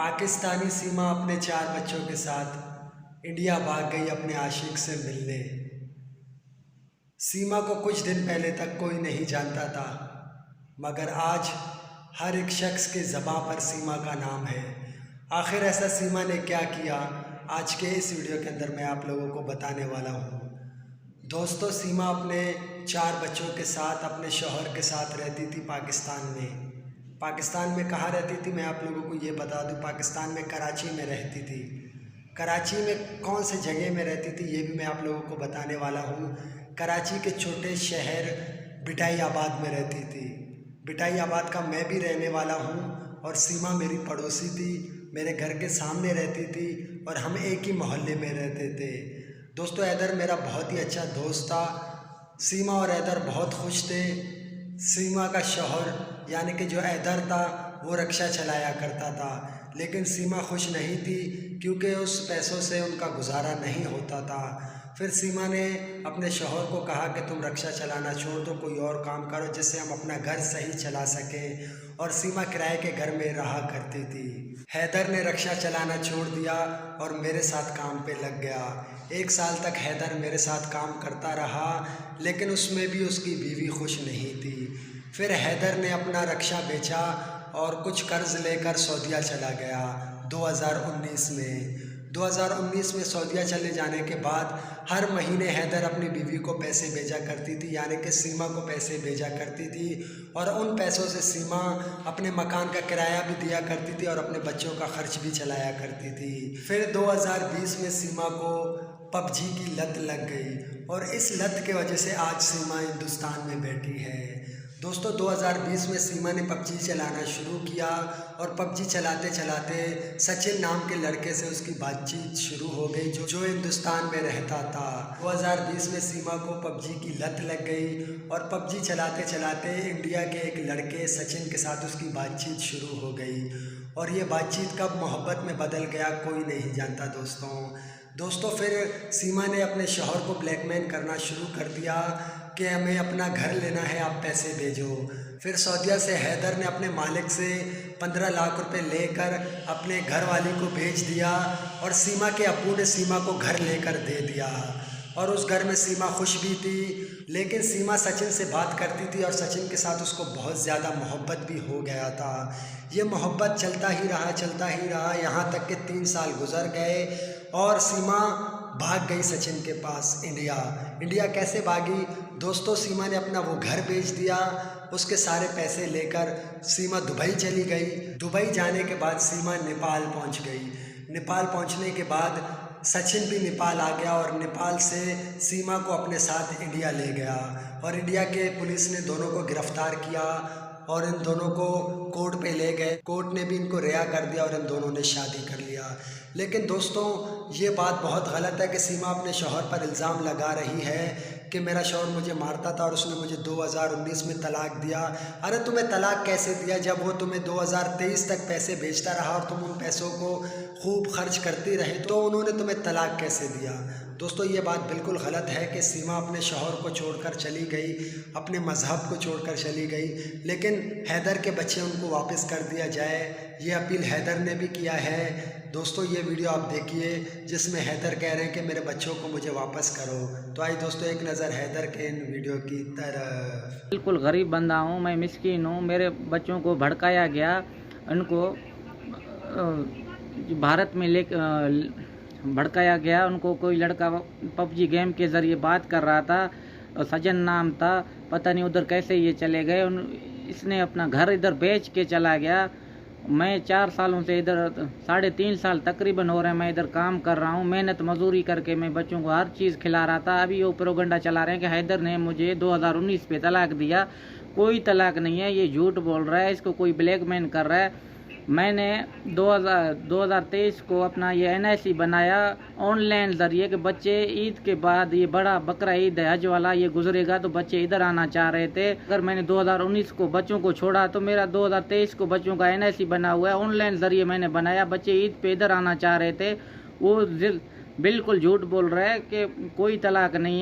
पाकिस्तानी सीमा अपने 4 बच्चों के साथ इंडिया भाग गई अपने आशिक से मिलने। सीमा को कुछ दिन पहले तक कोई नहीं जानता था, मगर आज हर एक शख्स के ज़बां पर सीमा का नाम है। आखिर ऐसा सीमा ने क्या किया, आज के इस वीडियो के अंदर मैं आप लोगों को बताने वाला हूँ। दोस्तों, सीमा अपने 4 बच्चों के साथ अपने शौहर के साथ रहती थी पाकिस्तान में कहाँ रहती थी मैं आप लोगों को ये बता दूं। पाकिस्तान में कराची में रहती थी। कराची में कौन से जगह में रहती थी ये भी मैं आप लोगों को बताने वाला हूँ। कराची के छोटे शहर बिटाई आबाद में रहती थी। बिटाई आबाद का मैं भी रहने वाला हूँ और सीमा मेरी पड़ोसी थी, मेरे घर के सामने रहती थी और हम एक ही मोहल्ले में रहते थे। दोस्तों, हैदर मेरा बहुत ही अच्छा दोस्त था। सीमा और हैदर बहुत खुश थे। सीमा का शौहर यानी कि जो हैदर था वो रिक्शा चलाया करता था, लेकिन सीमा खुश नहीं थी क्योंकि उस पैसों से उनका गुजारा नहीं होता था। फिर सीमा ने अपने शौहर को कहा कि तुम रिक्शा चलाना छोड़ दो, कोई और काम करो जिससे हम अपना घर सही चला सकें। और सीमा किराए के घर में रहा करती थी। हैदर ने रिक्शा चलाना छोड़ दिया और मेरे साथ काम पे लग गया। 1 साल तक हैदर मेरे साथ काम करता रहा, लेकिन उसमें भी उसकी बीवी खुश नहीं थी। फिर हैदर ने अपना रिक्शा बेचा और कुछ कर्ज लेकर सऊदीया चला गया 2019 में। 2019 में सऊदीया चले जाने के बाद हर महीने हैदर अपनी बीवी को पैसे भेजा करती थी, यानी कि सीमा को पैसे भेजा करती थी, और उन पैसों से सीमा अपने मकान का किराया भी दिया करती थी और अपने बच्चों का खर्च भी चलाया करती थी। फिर 2020 में सीमा को पबजी की लत लग गई और इस लत के वजह से आज सीमा हिंदुस्तान में बैठी है। दोस्तों, 2020 में सीमा ने पबजी चलाना शुरू किया और पबजी चलाते चलाते सचिन नाम के लड़के से उसकी बातचीत शुरू हो गई जो हिंदुस्तान में रहता था। 2020 में सीमा को पबजी की लत लग गई और पबजी चलाते चलाते इंडिया के एक लड़के सचिन के साथ उसकी बातचीत शुरू हो गई और ये बातचीत कब मोहब्बत में बदल गया कोई नहीं जानता। दोस्तों, फिर सीमा ने अपने शौहर को ब्लैकमेल करना शुरू कर दिया कि हमें अपना घर लेना है, आप पैसे भेजो। फिर सऊदीया से हैदर ने अपने मालिक से 15 लाख रुपए लेकर अपने घर वाली को भेज दिया और सीमा के अब्बू ने सीमा को घर लेकर दे दिया और उस घर में सीमा खुश भी थी। लेकिन सीमा सचिन से बात करती थी और सचिन के साथ उसको बहुत ज़्यादा मोहब्बत भी हो गया था। ये मोहब्बत चलता ही रहा, यहाँ तक कि 3 साल गुजर गए और सीमा भाग गई सचिन के पास इंडिया कैसे भागी? दोस्तों, सीमा ने अपना वो घर बेच दिया, उसके सारे पैसे लेकर सीमा दुबई चली गई। दुबई जाने के बाद सीमा नेपाल पहुंच गई। नेपाल पहुंचने के बाद सचिन भी नेपाल आ गया और नेपाल से सीमा को अपने साथ इंडिया ले गया और इंडिया के पुलिस ने दोनों को गिरफ्तार किया और इन दोनों को कोर्ट पे ले गए। कोर्ट ने भी इनको रिहा कर दिया और इन दोनों ने शादी कर लिया। लेकिन दोस्तों, ये बात बहुत गलत है कि सीमा अपने शौहर पर इल्ज़ाम लगा रही है कि मेरा शौहर मुझे मारता था और उसने मुझे 2019 में तलाक दिया। अरे तुम्हें तलाक कैसे दिया जब वो तुम्हें 2023 तक पैसे भेजता रहा और तुम उन पैसों को खूब खर्च करती रहे, तो उन्होंने तुम्हें तलाक कैसे दिया? दोस्तों, ये बात बिल्कुल गलत है कि सीमा अपने शौहर को छोड़कर चली गई, अपने मज़हब को छोड़कर चली गई, लेकिन हैदर के बच्चे उनको वापस कर दिया जाए, ये अपील हैदर ने भी किया है। दोस्तों, ये वीडियो आप देखिए जिसमें हैदर कह रहे हैं कि मेरे बच्चों को मुझे वापस करो। तो आइए दोस्तों, एक नज़र हैदर के इन वीडियो की तरफ। बिल्कुल गरीब बंदा हूँ, मैं मिस्कीन हूँ। मेरे बच्चों को भड़काया गया, उनको भारत में भड़काया गया। उनको कोई लड़का पबजी गेम के ज़रिए बात कर रहा था, सजन नाम था, पता नहीं उधर कैसे ये चले गए। इसने अपना घर इधर बेच के चला गया। मैं 4 सालों से इधर 3.5 साल तकरीबन हो रहे हैं मैं इधर काम कर रहा हूँ। मेहनत मजदूरी करके मैं बच्चों को हर चीज़ खिला रहा था। अभी वो प्रोगंडा चला रहे हैं कि हैदर ने मुझे 2019 पे तलाक दिया। कोई तलाक नहीं है, ये झूठ बोल रहा है, इसको कोई ब्लैकमेल कर रहा है। मैंने 2023 को अपना ये NIC बनाया ऑनलाइन ज़रिए कि बच्चे ईद के बाद, ये बड़ा बकरा ईद है हज वाला, ये गुजरेगा तो बच्चे इधर आना चाह रहे थे। अगर मैंने 2019 को बच्चों को छोड़ा तो मेरा 2023 को बच्चों का NIC बना हुआ है, ऑनलाइन ज़रिए मैंने बनाया। बच्चे ईद पे इधर आना चाह रहे थे। वो बिल्कुल झूठ बोल रहा है कि कोई तलाक नहीं है।